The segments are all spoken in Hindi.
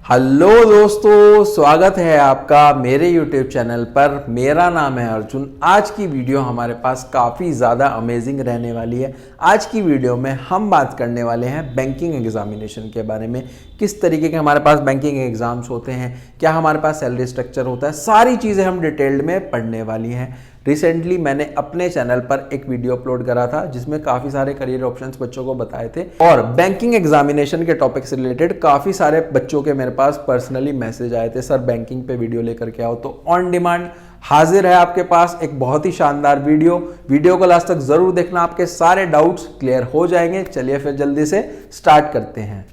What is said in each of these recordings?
हेलो दोस्तों, स्वागत है आपका मेरे YouTube चैनल पर। मेरा नाम है अर्जुन। आज की वीडियो हमारे पास काफ़ी ज़्यादा अमेजिंग रहने वाली है। आज की वीडियो में हम बात करने वाले हैं बैंकिंग एग्जामिनेशन के बारे में। किस तरीके के हमारे पास बैंकिंग एग्जाम्स होते हैं, क्या हमारे पास सैलरी स्ट्रक्चर होता है, सारी चीज़ें हम डिटेल्ड में पढ़ने वाली हैं। रिसेंटली मैंने अपने चैनल पर एक वीडियो अपलोड करा था जिसमें काफ़ी सारे करियर ऑप्शंस बच्चों को बताए थे और बैंकिंग एग्जामिनेशन के टॉपिक से रिलेटेड काफ़ी सारे बच्चों के मेरे पास पर्सनली मैसेज आए थे, सर बैंकिंग पे वीडियो लेकर के आओ। तो ऑन डिमांड हाजिर है आपके पास एक बहुत ही शानदार वीडियो को लास्ट तक जरूर देखना, आपके सारे डाउट्स क्लियर हो जाएंगे। चलिए फिर जल्दी से स्टार्ट करते हैं।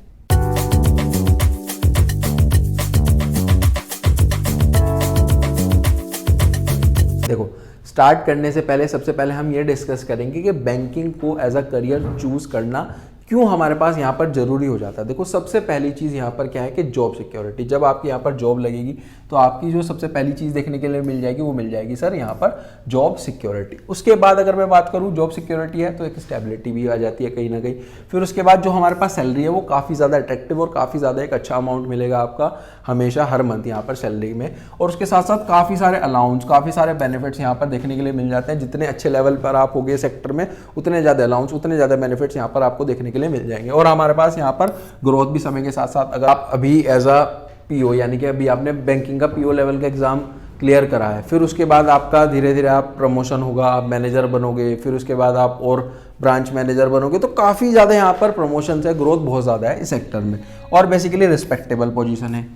देखो, स्टार्ट करने से पहले सबसे पहले हम ये डिस्कस करेंगे कि बैंकिंग को एज अ करियर चूज करना क्यों हमारे पास यहाँ पर जरूरी हो जाता है। देखो, सबसे पहली चीज़ यहाँ पर क्या है कि जॉब सिक्योरिटी। जब आपकी यहाँ पर जॉब लगेगी तो आपकी जो सबसे पहली चीज़ देखने के लिए मिल जाएगी वो मिल जाएगी सर यहाँ पर जॉब सिक्योरिटी। उसके बाद अगर मैं बात करूँ, जॉब सिक्योरिटी है तो एक स्टेबिलिटी भी आ जाती है कहीं ना कहीं। फिर उसके बाद जो हमारे पास सैलरी है वो काफ़ी ज़्यादा अट्रैक्टिव और काफ़ी ज़्यादा एक अच्छा अमाउंट मिलेगा आपका हमेशा हर मंथ यहाँ पर सैलरी में। और उसके साथ साथ काफ़ी सारे अलाउंस, काफ़ी सारे बेनिफिट्स यहाँ पर देखने के लिए मिल जाते हैं। जितने अच्छे लेवल पर आप होगे सेक्टर में उतने ज़्यादा अलाउंस, उतने ज़्यादा बेनिफिट्स यहाँ पर आपको देखने के लिए मिल जाएंगे। और हमारे पास यहाँ पर ग्रोथ भी समय के साथ साथ, अगर आप अभी एज अ पीओ यानी कि अभी आपने बैंकिंग का पीओ लेवल का एग्जाम क्लियर करा है, फिर उसके बाद आपका धीरे धीरे आप प्रमोशन होगा, आप मैनेजर बनोगे, फिर उसके बाद आप और ब्रांच मैनेजर बनोगे, तो काफ़ी ज़्यादा यहाँ पर प्रमोशन है, ग्रोथ बहुत ज़्यादा है इस सेक्टर में। और बेसिकली रिस्पेक्टेबल पोजीशन है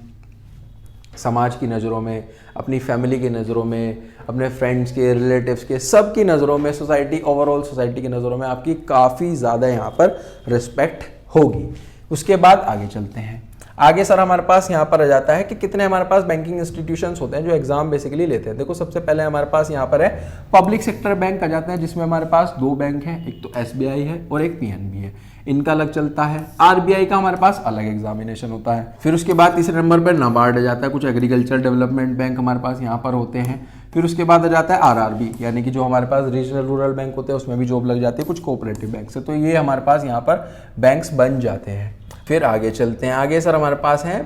समाज की नज़रों में, अपनी फैमिली की नज़रों में, अपने फ्रेंड्स के, रिलेटिव्स के, सब की नज़रों में, सोसाइटी, ओवरऑल सोसाइटी की नज़रों में आपकी काफ़ी ज़्यादा यहाँ पर रिस्पेक्ट होगी। उसके बाद आगे चलते हैं। आगे सर हमारे पास यहाँ पर आ जाता है कि कितने हमारे पास बैंकिंग इंस्टीट्यूशंस होते हैं जो एग्जाम बेसिकली लेते हैं। देखो, सबसे पहले हमारे पास यहाँ पर है पब्लिक सेक्टर बैंक आ जाते हैं, जिसमें हमारे पास दो बैंक हैं, एक तो एसबीआई है और एक पीएनबी है। इनका अलग चलता है। आरबीआई का हमारे पास अलग एग्जामिनेशन होता है। फिर उसके बाद तीसरे नंबर पर नाबार्ड आ जाता है, कुछ एग्रीकल्चर डेवलपमेंट बैंक हमारे पास यहाँ पर होते हैं। फिर उसके बाद आ जाता है आरआरबी, यानी कि जो हमारे पास रीजनल रूरल बैंक होते हैं उसमें भी जॉब लग जाती है, कुछ कोऑपरेटिव बैंक से। तो ये हमारे पास यहाँ पर बैंक्स बन जाते हैं। फिर आगे चलते हैं। आगे सर हमारे पास है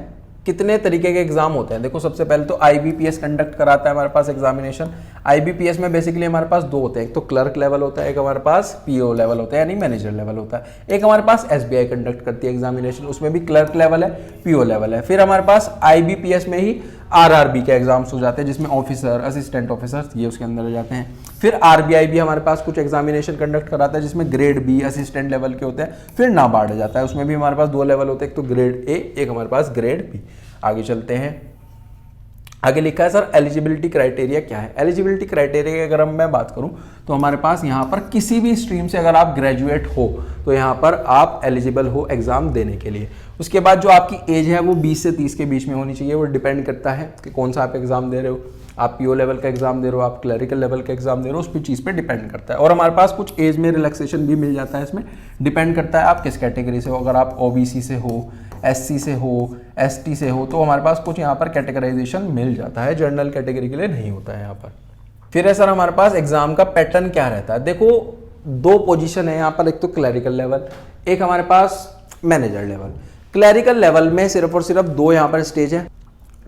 कितने तरीके के एग्जाम होते हैं। देखो, सबसे पहले तो आईबीपीएस कंडक्ट कराता है हमारे पास एग्जामिनेशन। आईबीपीएस में बेसिकली हमारे पास दो होते हैं, एक तो क्लर्क लेवल होता है, एक हमारे पास पीओ लेवल होता है यानी मैनेजर लेवल होता है। एक हमारे पास एसबीआई कंडक्ट करती है एग्जामिनेशन, उसमें भी क्लर्क लेवल है, पीओ लेवल है। फिर हमारे पास आईबीपीएस में ही आरआरबी के एग्जाम्स हो जाते हैं, जिसमें ऑफिसर, असिस्टेंट ऑफिसर ये उसके अंदर आ जाते हैं। फिर आरबीआई भी हमारे पास कुछ एग्जामिनेशन कंडक्ट कराता है, जिसमें ग्रेड बी असिस्टेंट लेवल के होते हैं। फिर नाबार्ड आ जाता है, उसमें भी हमारे पास दो लेवल होते हैं, एक तो ग्रेड ए, एक हमारे पास ग्रेड बी। आगे चलते हैं। आगे लिखा है सर एलिजिबिलिटी क्राइटेरिया क्या है। एलिजिबिलिटी क्राइटेरिया की अगर मैं बात करूं तो हमारे पास यहाँ पर किसी भी स्ट्रीम से अगर आप ग्रेजुएट हो तो यहाँ पर आप एलिजिबल हो एग्जाम देने के लिए। उसके बाद जो आपकी एज है वो 20 से 30 के बीच में होनी चाहिए। वो डिपेंड करता है कि कौन सा आप एग्जाम दे रहे हो, आप पीओ लेवल का एग्जाम दे रहे हो, आप क्लरिकल लेवल का एग्जाम दे रहे हो, उस चीज़ पे डिपेंड करता है। और हमारे पास कुछ एज में रिलैक्सेशन भी मिल जाता है, इसमें डिपेंड करता है आप किस कैटेगरी से हो। अगर आप ओबीसी से हो, एससी से हो, एसटी से हो, तो हमारे पास कुछ यहाँ पर कैटेगराइजेशन मिल जाता है, जनरल कैटेगरी के लिए नहीं होता है यहाँ पर। फिर है सर हमारे पास एग्जाम का पैटर्न क्या रहता है। देखो, दो पोजीशन है यहाँ पर, एक तो क्लरिकल लेवल, एक हमारे पास मैनेजर लेवल। क्लरिकल लेवल में सिर्फ और सिर्फ दो यहाँ पर स्टेज है,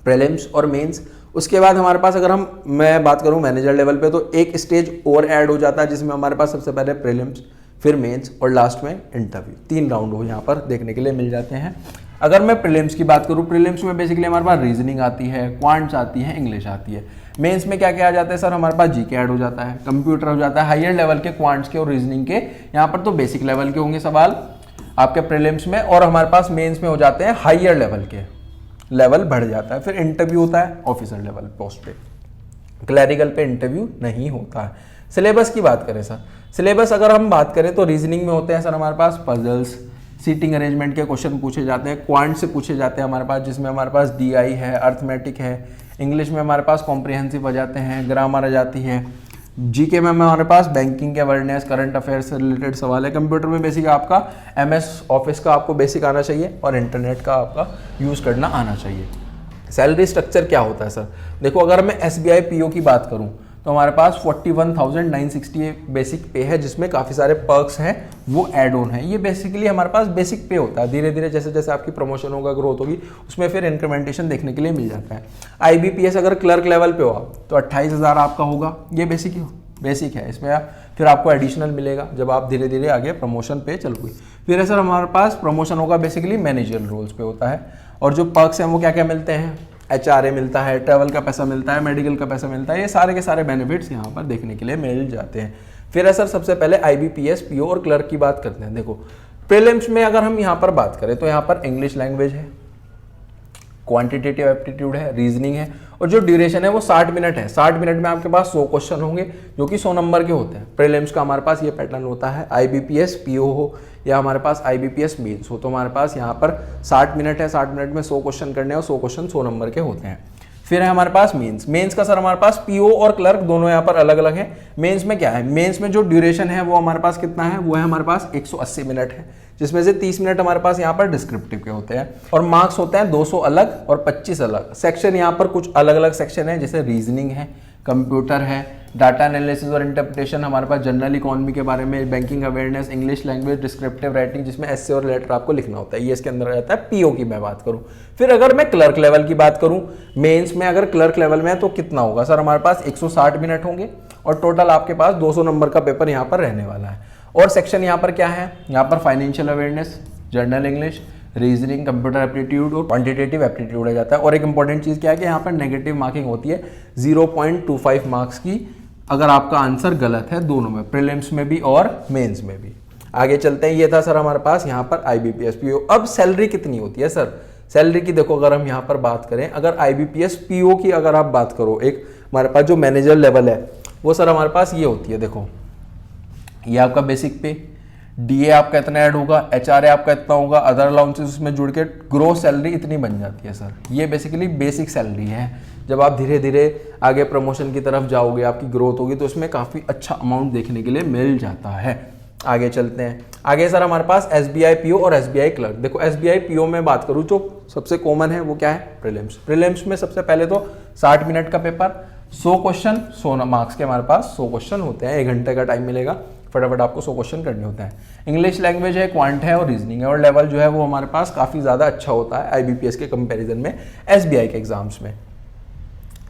प्रीलिम्स और मेंस। उसके बाद हमारे पास अगर मैं बात करूं मैनेजर लेवल पे तो एक स्टेज और ऐड हो जाता है, जिसमें हमारे पास सबसे पहले प्रीलिम्स, फिर मेंस और लास्ट में इंटरव्यू। 3 राउंड हो यहाँ पर देखने के लिए मिल जाते हैं। अगर मैं प्रीलिम्स की बात करूं, प्रीलिम्स में बेसिकली हमारे पास रीजनिंग आती है, क्वांट्स आती है, इंग्लिश आती है। मेंस में क्या क्या आ जाता है सर, हमारे पास जीके ऐड हो जाता है, कंप्यूटर हो जाता है, हायर लेवल के क्वांट्स के और रीजनिंग के। यहाँ पर तो बेसिक लेवल के होंगे सवाल आपके प्रीलिम्स में, और हमारे पास मेंस में हो जाते हैं हायर लेवल के, लेवल बढ़ जाता है। फिर इंटरव्यू होता है ऑफिसर लेवल पोस्ट पे, क्लरिकल पे इंटरव्यू नहीं होता है। सिलेबस की बात करें सर, सिलेबस अगर हम बात करें तो रीजनिंग में होते हैं सर हमारे पास पजल्स, सीटिंग अरेंजमेंट के क्वेश्चन पूछे जाते हैं, क्वांट से पूछे जाते हैं हमारे पास, जिसमें हमारे पास डीआई है, अर्थमेटिक है। इंग्लिश में हमारे पास कॉम्प्रिहेंसिव आ जाते हैं, ग्रामर आ जाती है। जीके में हमारे पास बैंकिंग के अवेयरनेस, करंट अफेयर्स से रिलेटेड सवाल है। कंप्यूटर में बेसिक आपका एमएस ऑफिस का आपको बेसिक आना चाहिए और इंटरनेट का आपका यूज़ करना आना चाहिए। सैलरी स्ट्रक्चर क्या होता है सर, देखो अगर मैं एसबीआई पीओ की बात करूं तो हमारे पास 41,960 बेसिक पे है, जिसमें काफ़ी सारे पर्क्स हैं वो ऐड ऑन है। ये बेसिकली हमारे पास बेसिक पे होता है, धीरे धीरे जैसे जैसे आपकी प्रमोशन होगा, ग्रोथ होगी, उसमें फिर इंक्रीमेंटेशन देखने के लिए मिल जाता है। IBPS अगर क्लर्क लेवल पे हो आप तो 28,000 आपका होगा, ये बेसिक है। इसमें फिर आपको एडिशनल मिलेगा जब आप धीरे धीरे आगे प्रमोशन पे चलोगे। फिर है सर हमारे पास प्रमोशन होगा बेसिकली मैनेजर रोल्स पे होता है, और जो पर्क्स हैं वो क्या क्या मिलते हैं, HRA मिलता है, ट्रैवल का पैसा मिलता है, मेडिकल का पैसा मिलता है, ये सारे के सारे बेनिफिट्स यहाँ पर देखने के लिए मिल जाते हैं। फिर है सर सबसे पहले IBPS PO और क्लर्क की बात करते हैं। देखो प्रीलिम्स में अगर हम यहाँ पर बात करें तो यहाँ पर इंग्लिश लैंग्वेज है, क्वांटिटेटिव एप्टीट्यूड है, रीजनिंग है, और जो ड्यूरेशन है वो 60 मिनट है। 60 मिनट में आपके पास 100 क्वेश्चन होंगे जो कि 100 नंबर के होते हैं। प्रीलिम्स का हमारे पास ये पैटर्न होता है, IBPS PO हो या हमारे पास IBPS मेंस हो, तो हमारे पास यहाँ पर 60 मिनट है, 60 मिनट में 100 क्वेश्चन करने और 100 क्वेश्चन 100 नंबर के होते हैं। फिर है हमारे पास मेंस का सर हमारे पास PO और क्लर्क दोनों यहाँ पर अलग अलग हैं। मेंस में क्या है, मेंस में जो ड्यूरेशन है वो हमारे पास कितना है, वो है हमारे पास 180 मिनट है, जिसमें से 30 मिनट हमारे पास यहाँ पर डिस्क्रिप्टिव के होते हैं, और मार्क्स होते हैं 200 अलग और 25 अलग। सेक्शन यहाँ पर कुछ अलग अलग सेक्शन है, जैसे रीजनिंग है, कंप्यूटर है, डाटा एनालिसिस और इंटरप्रिटेशन, हमारे पास जनरल इकोनॉमी के बारे में, banking awareness, English language, descriptive writing, जिसमें एस्से और लेटर आपको लिखना होता है, ये इसके अंदर आ जाता है। PO की मैं बात करूं, फिर अगर मैं क्लर्क लेवल की बात करूं, मेंस में अगर क्लर्क लेवल में है तो कितना होगा सर, हमारे पास 160 मिनट होंगे, और टोटल आपके पास 200 नंबर का पेपर यहाँ पर रहने वाला है। और सेक्शन यहाँ पर क्या है, यहाँ पर financial awareness, general English, reasoning, computer aptitude और क्वांटिटेटिव एप्टीट्यूड आ जाता है। और एक इंपॉर्टेंट चीज़ क्या है कि यहाँ पर नेगेटिव मार्किंग होती है 0.25 मार्क्स की, अगर आपका आंसर गलत है, दोनों में, प्रीलिम्स में भी और मेंस में भी। आगे चलते हैं, ये था सर हमारे पास यहाँ पर IBPS PO। अब सैलरी कितनी होती है सर, सैलरी की देखो अगर हम यहाँ पर बात करें, अगर IBPS PO की अगर आप बात करो, एक हमारे पास जो मैनेजर लेवल है वो सर हमारे पास ये होती है। देखो ये आपका बेसिक पे, DA आपका इतना ऐड होगा, HRA आपका इतना होगा, अदर अलाउंसेस उसमें जुड़ के ग्रोस सैलरी इतनी बन जाती है सर। ये बेसिकली बेसिक सैलरी है। जब आप धीरे धीरे आगे प्रमोशन की तरफ जाओगे, आपकी ग्रोथ होगी, तो इसमें काफ़ी अच्छा अमाउंट देखने के लिए मिल जाता है। आगे चलते हैं, आगे सर हमारे पास SBI PO और SBI क्लर्क। देखो SBI PO में बात करूँ जो सबसे कॉमन है वो क्या है, प्रीलिम्स में सबसे पहले तो 60 मिनट का पेपर, 100 क्वेश्चन, 100 मार्क्स के हमारे पास 100 क्वेश्चन होते हैं, 1 घंटे का टाइम मिलेगा, फटाफट आपको 100 क्वेश्चन करने होते हैं। इंग्लिश लैंग्वेज है, क्वांट है और रीजनिंग है, और लेवल जो है वो हमारे पास काफ़ी ज़्यादा अच्छा होता है IBPS के कंपैरिजन में SBI के एग्जाम्स में।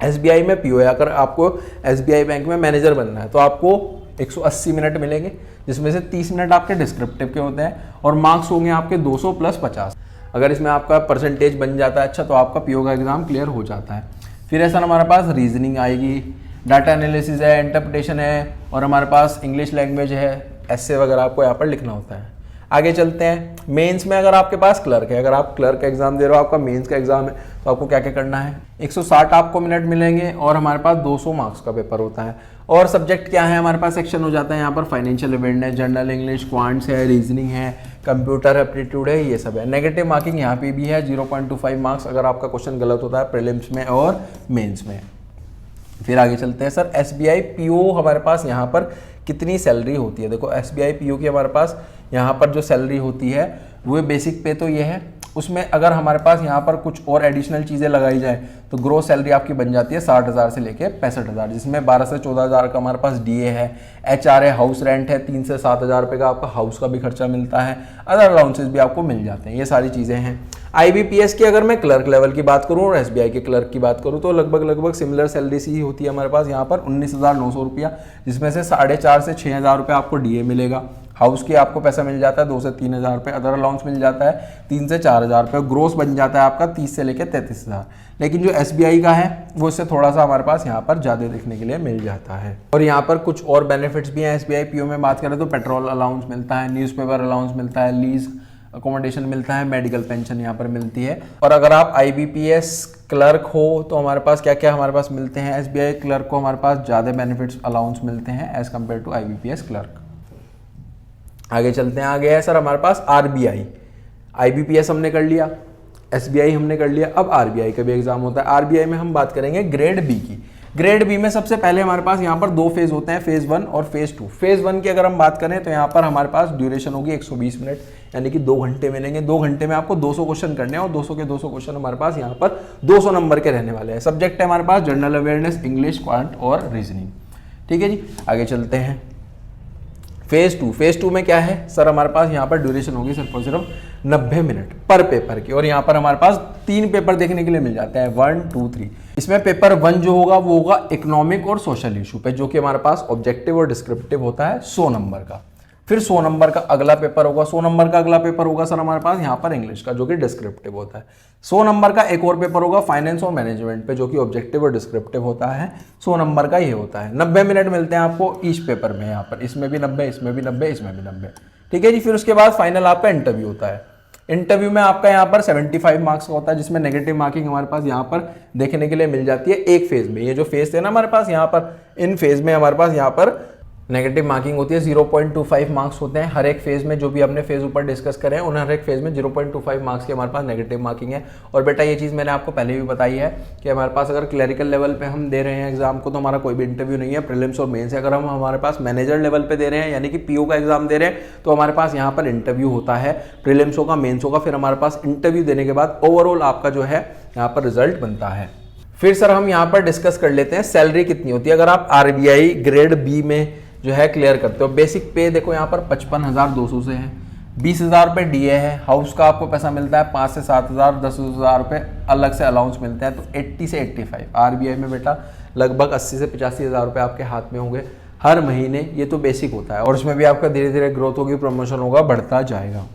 SBI में PO है, अगर आपको SBI बैंक में मैनेजर बनना है तो आपको 180 मिनट मिलेंगे, जिसमें से 30 मिनट आपके डिस्क्रिप्टिव के होते हैं, और मार्क्स होंगे आपके 200 + 50। अगर इसमें आपका परसेंटेज बन जाता है अच्छा, तो आपका PO का एग्जाम क्लियर हो जाता है। फिर ऐसा हमारे पास रीजनिंग आएगी, डाटा एनालिसिस है, इंटरप्रिटेशन है, और हमारे पास इंग्लिश लैंग्वेज है, एस्से वगैरह आपको यहाँ पर लिखना होता है। आगे चलते हैं, मेंस में अगर आपके पास क्लर्क है, अगर आप क्लर्क का एग्जाम दे रहे हो, आपका मेंस का एग्जाम है, तो आपको क्या क्या करना है, 160 आपको मिनट मिलेंगे, और हमारे पास 200 मार्क्स का पेपर होता है। और सब्जेक्ट क्या है हमारे पास, सेक्शन हो जाता है यहाँ पर financial awareness, general English, quants है, रीजनिंग है, कंप्यूटर एप्टीट्यूड है, ये सब है। नेगेटिव मार्किंग यहाँ पे भी है 0.25 मार्क्स अगर आपका क्वेश्चन गलत होता है प्रीलिम्स में और मेंस में। फिर आगे चलते हैं सर, SBI PO हमारे पास यहाँ पर कितनी सैलरी होती है। देखो SBI PO की हमारे पास यहाँ पर जो सैलरी होती है वो बेसिक पे तो ये है, उसमें अगर हमारे पास यहाँ पर कुछ और एडिशनल चीज़ें लगाई जाए तो ग्रोस सैलरी आपकी बन जाती है 60,000 से लेके 65,000, जिसमें 12 से 14,000 का हमारे पास DA है, HRA हाउस रेंट है, 3 से 7,000 रुपये का आपका हाउस का भी खर्चा मिलता है, अदर अलाउंसेस भी आपको मिल जाते हैं, ये सारी चीज़ें हैं। IBPS की अगर मैं क्लर्क लेवल की बात करूँ और SBI के क्लर्क की बात करूँ तो लगभग सिमिलर सैलरी सी होती है हमारे पास यहाँ पर 19,900 रुपया, जिसमें से 4,500 से 6,000 रुपये आपको DA मिलेगा, हाउस के आपको पैसा मिल जाता है 2 से 3,000 रुपये, अदर अलाउंस मिल जाता है 3 से 4,000 रुपये, ग्रोस बन जाता है आपका 30 से लेकर 33,000। लेकिन जो SBI का है वो इससे थोड़ा सा हमारे पास यहाँ पर ज़्यादा देखने के लिए मिल जाता है। और यहाँ पर कुछ और बेनिफिट्स भी हैं SBI PO में बात करें तो पेट्रोल अलाउंस मिलता है, न्यूज़पेपर अलाउंस मिलता है, लीज अकोमोडेशन मिलता है, मेडिकल पेंशन यहाँ पर मिलती है। और अगर आप IBPS क्लर्क हो तो हमारे पास क्या क्या हमारे पास मिलते हैं, SBI क्लर्क को हमारे पास ज़्यादा बेनिफिट्स अलाउंस मिलते हैं as compare to IBPS clerk. आगे चलते हैं, आगे है सर हमारे पास RBI। IBPS हमने कर लिया, SBI हमने कर लिया, अब RBI का भी एग्जाम होता है। RBI में हम बात करेंगे ग्रेड बी की। ग्रेड बी में सबसे पहले हमारे पास यहाँ पर 2 फेज होते हैं, फेज 1 और फेज 2। फेज 1 की अगर हम बात करें तो यहाँ पर हमारे पास ड्यूरेशन होगी 120 मिनट, यानी कि 2 घंटे मिलेंगे। 2 घंटे में आपको 200 क्वेश्चन करने हैं और 200 के 200 क्वेश्चन हमारे पास यहाँ पर 200 नंबर के रहने वाले हैं। सब्जेक्ट है हमारे पास जनरल अवेयरनेस, इंग्लिश, क्वांट और रीजनिंग। ठीक है जी, आगे चलते हैं। फेज टू में क्या है सर, हमारे पास यहाँ पर ड्यूरेशन होगी सिर्फ और सिर्फ 90 मिनट पर पेपर की, और यहाँ पर हमारे पास 3 पेपर देखने के लिए मिल जाते हैं, 1 2 3। इसमें पेपर 1 जो होगा वो होगा इकोनॉमिक और सोशल इशू पे, जो कि हमारे पास ऑब्जेक्टिव और डिस्क्रिप्टिव होता है 100 नंबर का। फिर 100 नंबर का अगला पेपर होगा, 100 नंबर का अगला पेपर होगा सर हमारे पास यहाँ पर इंग्लिश का, जो कि डिस्क्रिप्टिव होता है। 100 नंबर का एक और पेपर होगा फाइनेंस और मैनेजमेंट पे, जो कि ऑब्जेक्टिव और डिस्क्रिप्टिव होता है। 100 नंबर का ये होता है। 90 मिनट मिलते हैं आपको ईच पेपर में, यहाँ पर इसमें भी 90, इसमें भी 90, इसमें भी 90, ठीक है जी। फिर उसके बाद फाइनल आपका इंटरव्यू होता है। इंटरव्यू में आपका यहाँ पर 75 मार्क्स का होता है, जिसमें नेगेटिव मार्किंग हमारे पास यहाँ पर देखने के लिए मिल जाती है एक फेज में। ये जो फेज थे ना हमारे पास यहाँ पर, इन फेज में हमारे पास यहाँ पर नेगेटिव मार्किंग होती है, 0.25 मार्क्स होते हैं हर एक फेज में। जो भी हमने फेज ऊपर डिस्कस करे हैं उन हर एक फेज में 0.25 मार्क्स की हमारे पास नेगेटिव मार्किंग है। और बेटा ये चीज़ मैंने आपको पहले भी बताई है कि हमारे पास अगर क्लरिकल लेवल पे हम दे रहे हैं एग्जाम को, तो हमारा कोई भी इंटरव्यू नहीं है, प्रीलिम्स और मेंस है। अगर हम हमारे पास मैनेजर लेवल पे दे रहे हैं यानी कि पीओ का एग्जाम दे रहे हैं, तो हमारे पास यहाँ पर इंटरव्यू होता है, प्रीलिम्स होगा, मेंस होगा, फिर हमारे पास इंटरव्यू देने के बाद ओवरऑल आपका जो है यहाँ पर रिजल्ट बनता है। फिर सर हम यहाँ पर डिस्कस कर लेते हैं सैलरी कितनी होती है अगर आप आरबीआई ग्रेड बी में जो है क्लियर करते हो। बेसिक पे देखो यहाँ पर 55,200 से है, 20,000 रुपये डीए है, हाउस का आपको पैसा मिलता है 5 से 7,000, 10,000 रुपये अलग से अलाउंस मिलते हैं, तो 80 से 85 आरबीआई में बेटा लगभग 80 से 85,000 रुपये आपके हाथ में होंगे हर महीने। ये तो बेसिक होता है, और उसमें भी आपका धीरे धीरे ग्रोथ होगी, प्रमोशन होगा, बढ़ता जाएगा।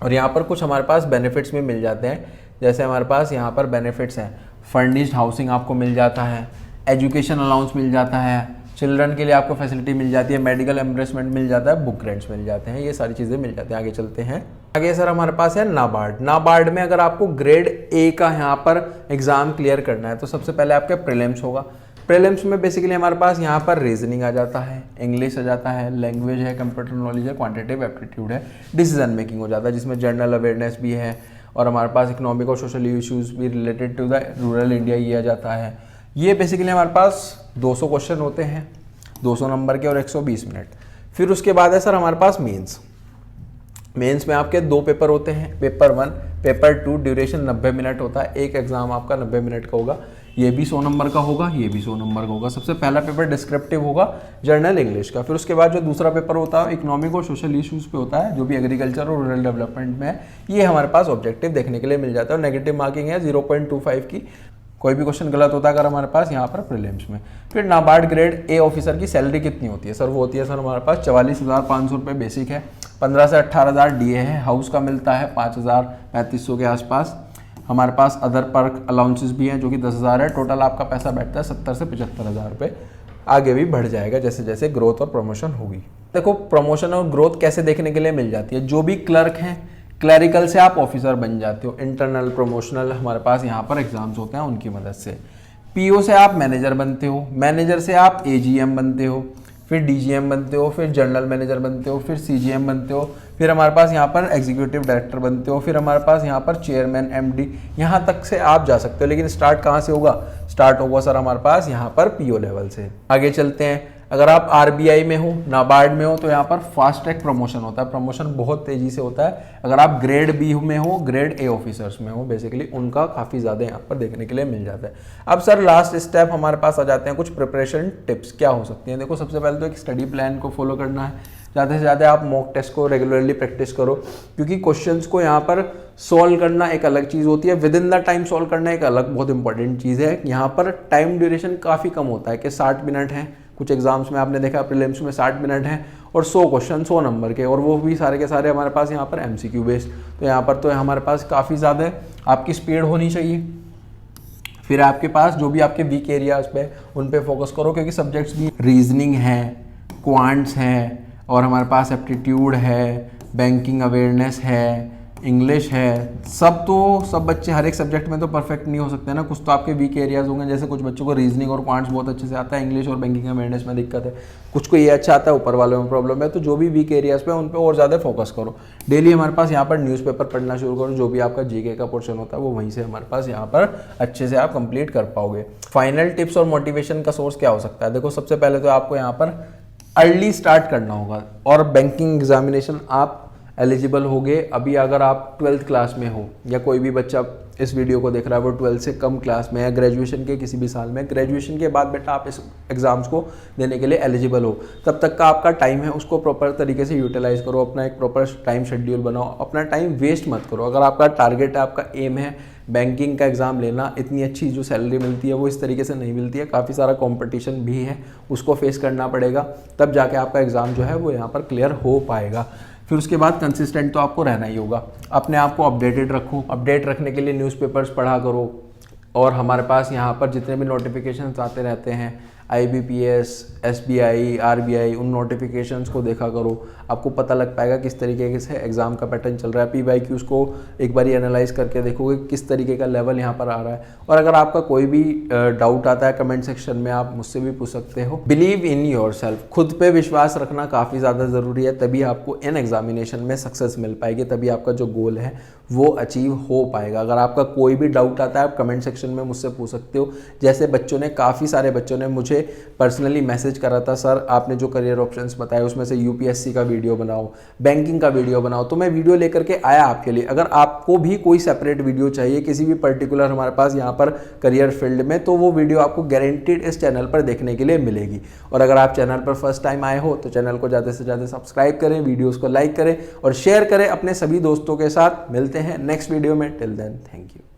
और यहाँ पर कुछ हमारे पास बेनिफिट्स भी मिल जाते हैं, जैसे हमारे पास यहाँ पर बेनिफिट्स हैं, फर्निश्ड हाउसिंग आपको मिल जाता है, एजुकेशन अलाउंस मिल जाता है, चिल्ड्रन के लिए आपको फैसिलिटी मिल जाती है, मेडिकल एम्बरेसमेंट मिल जाता है, बुक रेंट्स मिल जाते हैं, ये सारी चीज़ें मिल जाती हैं। आगे चलते हैं। आगे सर हमारे पास है नाबार्ड। नाबार्ड में अगर आपको ग्रेड ए का यहाँ पर एग्जाम क्लियर करना है, तो सबसे पहले आपके प्रीलिम्स होगा। प्रीलिम्स में बेसिकली हमारे पास यहाँ पर रीजनिंग आ जाता है, इंग्लिश आ जाता है, लैंग्वेज है, कंप्यूटर नॉलेज है, क्वांटिटेटिव एप्टीट्यूड है, डिसीजन मेकिंग हो जाता है, जिसमें जनरल अवेयरनेस भी है, और हमारे पास इकोनॉमिक और सोशल इश्यूज भी related to the rural India ये आ जाता है। ये बेसिकली हमारे पास 200 क्वेश्चन होते हैं, 200 नंबर के और 120 मिनट। फिर उसके बाद है सर हमारे पास मेंस। मेंस में आपके 2 पेपर होते हैं, पेपर 1, पेपर 2, ड्यूरेशन 90 मिनट होता है। एक एग्जाम आपका 90 मिनट का होगा, ये भी 100 नंबर का होगा, ये भी 100 नंबर का होगा। सबसे पहला पेपर डिस्क्रिप्टिव होगा जनरल इंग्लिश का। फिर उसके बाद जो दूसरा पेपर होता है इकोनॉमिक और सोशल इश्यूज पे होता है, जो भी एग्रीकल्चर और रूरल डेवलपमेंट में है। ये हमारे पास ऑब्जेक्टिव देखने के लिए मिल जाता है, और नेगेटिव मार्किंग है 0.25 की। कोई भी क्वेश्चन गलत होता है अगर हमारे पास यहाँ पर प्रीलिम्स में। फिर नाबार्ड ग्रेड ए ऑफिसर की सैलरी कितनी होती है सर, वो होती है सर हमारे पास 44,500 रुपये बेसिक है, 15 से 18,000 डीए है, हाउस का मिलता है 5,3500 के आसपास। हमारे पास अदर पर्क अलाउंसेस भी हैं जो कि 10,000 है। टोटल आपका पैसा बैठता है 70 से 75,000 रुपये। आगे भी बढ़ जाएगा जैसे जैसे ग्रोथ और प्रमोशन होगी। देखो प्रमोशन और ग्रोथ कैसे देखने के लिए मिल जाती है, जो भी क्लर्क हैं, क्लरिकल से आप ऑफिसर बन जाते हो, इंटरनल प्रमोशनल हमारे पास यहाँ पर एग्जाम्स होते हैं उनकी मदद से। पीओ से आप मैनेजर बनते हो, मैनेजर से आप एजीएम बनते हो, फिर डीजीएम बनते हो, फिर जनरल मैनेजर बनते हो, फिर सीजीएम बनते हो, फिर हमारे पास यहाँ पर एग्जीक्यूटिव डायरेक्टर बनते हो, फिर हमारे पास यहाँ पर चेयरमैन एमडी, यहाँ तक से आप जा सकते हो। लेकिन स्टार्ट कहाँ से होगा, स्टार्ट होगा सर हमारे पास यहाँ पर पीओ लेवल से। आगे चलते हैं। अगर आप आरबीआई में हो, नाबार्ड में हो, तो यहाँ पर फास्ट ट्रैक प्रमोशन होता है, प्रमोशन बहुत तेजी से होता है। अगर आप ग्रेड बी में हो, ग्रेड ए ऑफिसर्स में हो, बेसिकली उनका काफ़ी ज़्यादा यहाँ पर देखने के लिए मिल जाता है। अब सर लास्ट स्टेप हमारे पास आ जाते हैं कुछ प्रिपरेशन टिप्स क्या हो सकती हैं। देखो सबसे पहले तो एक स्टडी प्लान को फॉलो करना है, ज़्यादा से ज़्यादा आप मॉक टेस्ट को रेगुलरली प्रैक्टिस करो, क्योंकि क्वेश्चंस को यहाँ पर सॉल्व करना एक अलग चीज़ होती है, with in the time solve करना एक अलग बहुत इंपॉर्टेंट चीज़ है। यहाँ पर टाइम ड्यूरेशन काफ़ी कम होता है कि 60 मिनट है, कुछ एग्जाम्स में आपने देखा प्रीलिम्स में 60 मिनट हैं, और 100 क्वेश्चन 100 नंबर के, और वो भी सारे के सारे हमारे पास यहाँ पर एमसीक्यू बेस्ड। तो यहाँ पर तो हमारे पास काफ़ी ज़्यादा आपकी स्पीड होनी चाहिए। फिर आपके पास जो भी आपके वीक एरियाज पे उन पे फोकस करो, क्योंकि सब्जेक्ट्स भी रीजनिंग है, क्वांट्स हैं, और हमारे पास एप्टीट्यूड है, बैंकिंग अवेयरनेस है, इंग्लिश है। सब बच्चे हर एक सब्जेक्ट में तो परफेक्ट नहीं हो सकते ना, कुछ तो आपके वीक एरियाज होंगे। जैसे कुछ बच्चों को रीजनिंग और क्वांट्स बहुत अच्छे से आता है, इंग्लिश और बैंकिंग अवेयरनेस में दिक्कत है, कुछ को ये अच्छा आता है, ऊपर वालों में प्रॉब्लम है। तो जो भी वीक एरियाज पे उन पे और ज़्यादा फोकस करो। डेली हमारे पास यहाँ पर न्यूज़पेपर पढ़ना शुरू करो, जो भी आपका जीके का पोर्शन होता है वो वहीं से हमारे पास यहाँ पर अच्छे से आप कंप्लीट कर पाओगे। फाइनल टिप्स और मोटिवेशन का सोर्स क्या हो सकता है। देखो सबसे पहले तो आपको यहाँ पर अर्ली स्टार्ट करना होगा, और बैंकिंग एग्जामिनेशन आप एलिजिबल होगे अभी अगर आप 12th क्लास में हो, या कोई भी बच्चा इस वीडियो को देख रहा है वो 12th से कम क्लास में है, ग्रेजुएशन के किसी भी साल में, ग्रेजुएशन के बाद बेटा आप इस एग्ज़ाम्स को देने के लिए एलिजिबल हो, तब तक का आपका टाइम है उसको प्रॉपर तरीके से यूटिलाइज करो, अपना एक प्रॉपर टाइम शेड्यूल बनाओ, अपना टाइम वेस्ट मत करो। अगर आपका टारगेट है, आपका एम है बैंकिंग का एग्ज़ाम लेना, इतनी अच्छी जो सैलरी मिलती है वो इस तरीके से नहीं मिलती है, काफ़ी सारा कंपटीशन भी है, उसको फेस करना पड़ेगा, तब जाके आपका एग्ज़ाम जो है वो यहाँ पर क्लियर हो पाएगा। फिर उसके बाद कंसिस्टेंट तो आपको रहना ही होगा, अपने आप को अपडेटेड रखो, अपडेट रखने के लिए न्यूज़पेपर्स पढ़ा करो, और हमारे पास यहाँ पर जितने भी नोटिफिकेशंस आते रहते हैं IBPS, SBI, RBI, उन नोटिफिकेशंस को देखा करो, आपको पता लग पाएगा किस तरीके से एग्ज़ाम का पैटर्न चल रहा है। PYQs को एक बार एनालाइज करके देखोगे किस तरीके का लेवल यहाँ पर आ रहा है। और अगर आपका कोई भी डाउट आता है कमेंट सेक्शन में आप मुझसे भी पूछ सकते हो। बिलीव इन योरसेल्फ, खुद पे विश्वास रखना काफ़ी ज़्यादा ज़रूरी है, तभी आपको इन एग्जामिनेशन में सक्सेस मिल पाएगी, तभी आपका जो गोल है वो अचीव हो पाएगा। अगर आपका कोई भी डाउट आता है आप कमेंट सेक्शन में मुझसे पूछ सकते हो। जैसे बच्चों ने, काफ़ी सारे बच्चों ने मुझे पर्सनली मैसेज करा था, सर आपने जो करियर ऑप्शंस बताए उसमें से UPSC का वीडियो बनाओ, बैंकिंग का वीडियो बनाओ, तो मैं वीडियो लेकर के आया आपके लिए। अगर आपको भी कोई सेपरेट वीडियो चाहिए किसी भी पर्टिकुलर हमारे पास यहाँ पर करियर फील्ड में, तो वो वीडियो आपको गारंटीड इस चैनल पर देखने के लिए मिलेगी। और अगर आप चैनल पर फर्स्ट टाइम आए हो तो चैनल को ज़्यादा से ज़्यादा सब्सक्राइब करें, वीडियोज़ को लाइक करें और शेयर करें अपने सभी दोस्तों के साथ। मिलते हैं नेक्स्ट वीडियो में, टिल देन थैंक यू।